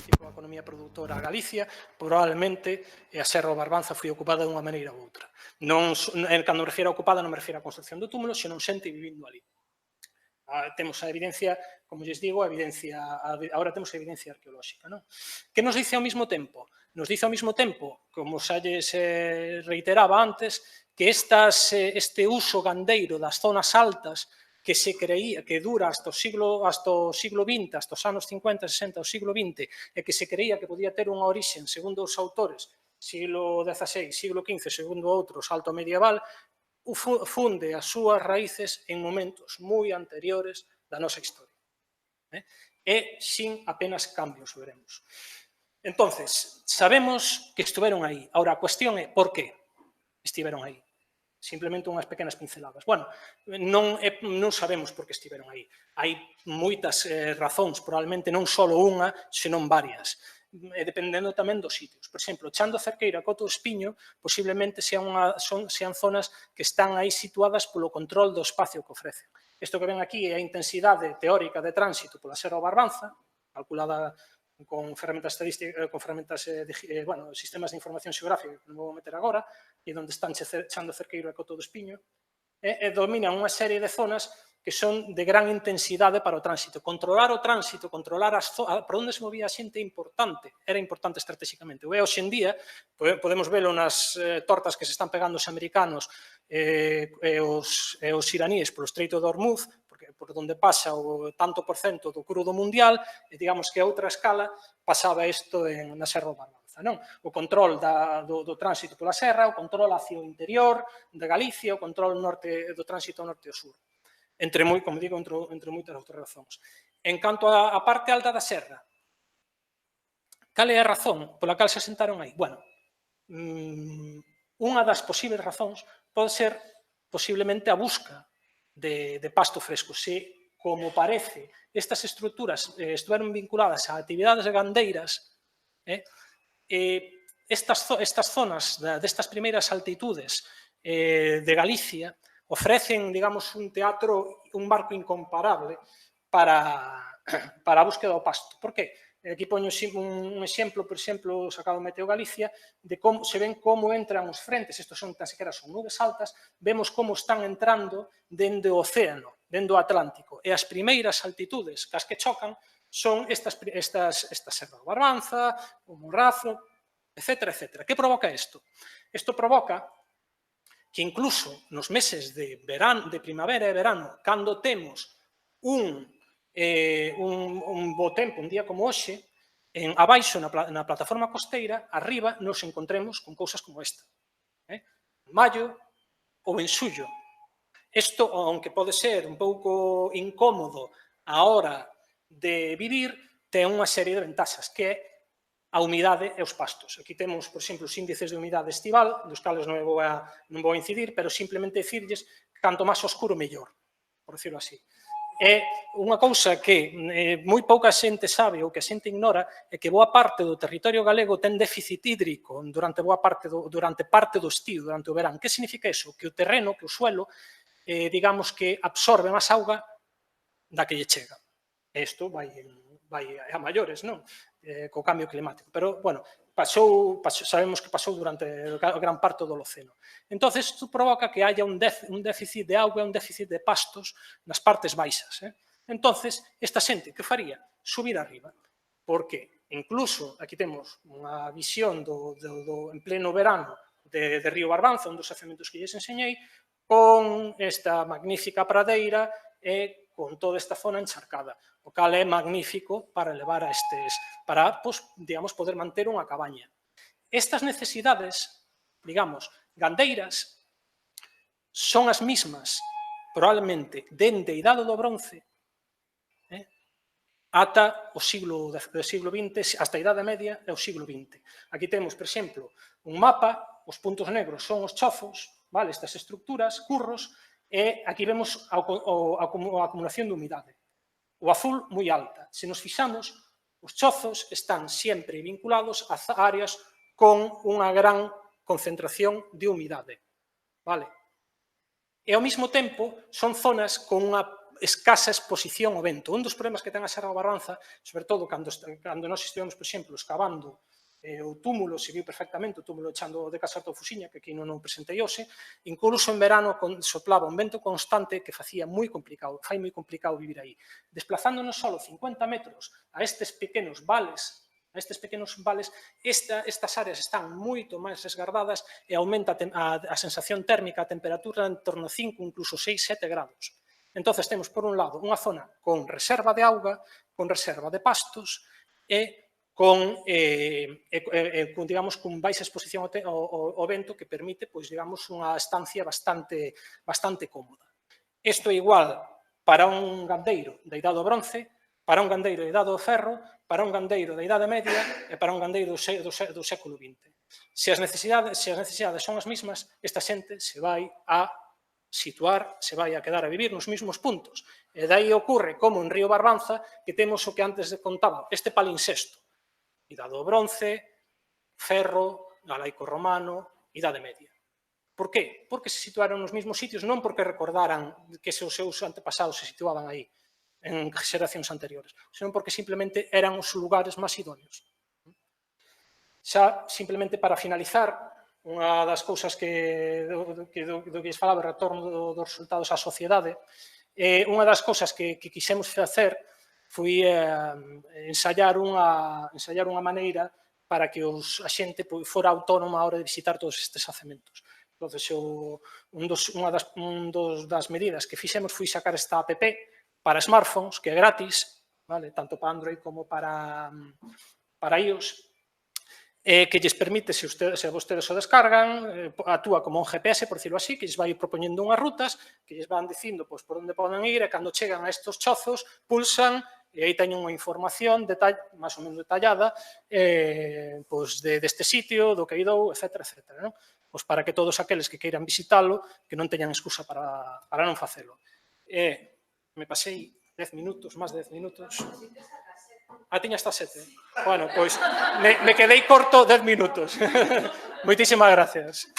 característico da economía produtora a Galicia, probablemente a Serra do Barbanza foi ocupada dunha maneira ou outra. Cando me refiero a ocupada non me refiero a construcción do túmulo, senón xente vivindo ali. Temos a evidencia, como lles digo, agora temos a evidencia arqueolóxica. Non? Que nos dice ao mesmo tempo? Nos dice ao mesmo tempo, como xa lles reiteraba antes, que este uso gandeiro das zonas altas que se creía que dura hasta o siglo XX, hasta os anos 50, 60, o siglo XX, e que se creía que podía ter unha orixen, segundo os autores, siglo XVI, siglo XV, segundo outros, alto medieval, funde as súas raíces en momentos moi anteriores da nosa historia. E sin apenas cambios, veremos. Entonces, sabemos que estiveron aí. Ahora, a cuestión é por que estiveron aí. Simplemente unhas pequenas pinceladas. Bueno, non sabemos por que estiveron aí. Hai moitas razóns, probablemente non só unha, senón varias. Dependendo tamén dos sitios. Por exemplo, Chan do Cerqueiro e Coto do Espiño posiblemente sean zonas que están aí situadas polo control do espacio que ofrecen. Isto que ven aquí é a intensidade teórica de tránsito pola Serra do Barbanza, calculada con ferramentas estadísticas, con ferramentas sistemas de información xeográfica, que non vou meter agora, e onde están Chan do Cerqueiro e Coto do Espiño, e dominan unha serie de zonas que son de gran intensidade para o tránsito. Controlar o tránsito, controlar por onde se movía a xente era importante estratégicamente. Hoxe en día, podemos velo nas tortas que se están pegando os americanos e os iraníes polo Estreito de Hormuz, por onde pasa o tanto por cento do crudo mundial, e digamos que a outra escala pasaba isto na Serra do Barbanza. O control do tránsito pola serra, o control hacia o interior de Galicia, o control do tránsito norte e sur. Como digo, entre moitas outras razóns. En canto á parte alta da serra, cal é a razón pola cal se asentaron aí? Bueno, unha das posibles razóns pode ser posiblemente a busca de pasto fresco. Se, como parece, estas estruturas estiveron vinculadas a actividades gandeiras, estas zonas destas primeiras altitudes de Galicia ofrecen, digamos, un marco incomparable para a búsqueda do pasto. Por que? Aquí poño un exemplo, por exemplo, sacado do Meteo Galicia, de como se ven como entran os frentes, estos son tan sequera son nubes altas, vemos como están entrando dende o océano, dende o Atlántico, e as primeiras altitudes cas que chocan son esta Serra do Barbanza, o Monrazo, etc. Que provoca isto? Isto provoca que incluso nos meses de primavera e verano, cando temos un bo tempo, un día como hoxe, abaixo na plataforma costeira, arriba nos encontremos con cousas como esta. En maio ou en xullo. Isto, aunque pode ser un pouco incómodo a hora de vivir, ten unha serie de ventaxas, que é a humidade e os pastos. Aquí temos, por exemplo, os índices de humidade estival, dos cales non vou a incidir, pero simplemente dicirlles que canto máis oscuro, mellor, por decirlo así. É unha cousa que moi pouca xente sabe ou que a xente ignora é que boa parte do territorio galego ten déficit hídrico durante parte do estío, durante o verán. Que significa iso? Que o terreno, que o suelo, digamos que absorbe máis auga da que lle chega. Isto vai a maiores, non? Co cambio climático. Pero, bueno, sabemos que pasou durante gran parte do Holoceno. Entón, isto provoca que haya un déficit de auga, un déficit de pastos nas partes baixas. Entón, esta xente, que faría? Subir arriba. Porque, incluso, aquí temos unha visión en pleno verano de Río Barbanza, un dos xacementos que lles enseñei, con esta magnífica pradeira e con toda esta zona encharcada, o cal é magnífico para levar para, digamos, poder manter unha cabaña. Estas necesidades, digamos, gandeiras, son as mismas, probablemente, dende a Idade do Bronce ata o siglo XX, hasta a Idade Media e o siglo XX. Aquí temos, por exemplo, un mapa, os puntos negros son os chozos, estas estructuras, curros, e aquí vemos a acumulación de humidade. O azul moi alta. Se nos fixamos, os chozos están sempre vinculados a áreas con unha gran concentración de humidade. E ao mesmo tempo son zonas con unha escasa exposición ao vento. Un dos problemas que ten a Serra da Barbanza, sobre todo cando nós estivemos, por exemplo, excavando o túmulo, se viu perfectamente o túmulo echando de Casa do Fusiña, que aquí non o presentei hoxe, incluso en verano soplaba un vento constante que fai moi complicado vivir aí. Desplazándonos só 50 metros a estes pequenos vales, estas áreas están moito máis resguardadas e aumenta a sensación térmica, a temperatura en torno a 5, incluso 6, 7 grados. Entón, temos, por un lado, unha zona con reserva de auga, con reserva de pastos e con baixa exposición ao vento que permite, unha estancia bastante cómoda. Isto é igual para un gandeiro da Idade do Bronce, para un gandeiro da Idade do Ferro, para un gandeiro da Idade Media e para un gandeiro do século XX. Se as necesidades son as mesmas, esta xente se vai a situar, se vai a quedar a vivir nos mesmos puntos. E dai ocorre, como en Río Barbanza, que temos o que antes contaba, este palincesto. Idade do Bronce, Ferro, Galaico Romano, Idade Media. Por qué? Porque se situaron nos mesmos sitios, non porque recordaran que os seus antepasados se situaban aí en xeracións anteriores, senón porque simplemente eran os lugares máis idóneos. Xa, simplemente para finalizar, unha das cousas do que lles falaba, o retorno dos resultados á sociedade, unha das cousas que quixemos facer foi ensayar unha maneira para que a xente fora autónoma a hora de visitar todos estes xacementos. Entón, unha das medidas que fixemos foi sacar esta app para smartphones, que é gratis, tanto para Android como para iOS, que lles permite, se vostedes o descargan, actúa como un GPS, por decirlo así, que lles vai propoñendo unhas rutas, que lles van dicindo por onde poden ir, e cando chegan a estes chozos, pulsan, e aí teñen unha información máis ou menos detallada deste sitio, do que idou, etc. Para que todos aqueles que queiran visitalo, que non teñan excusa para non facelo. Me pasei 10 minutos, máis de 10 minutos. Tiña hasta 7. Bueno, pois me quedei corto 10 minutos. Moitísimas gracias.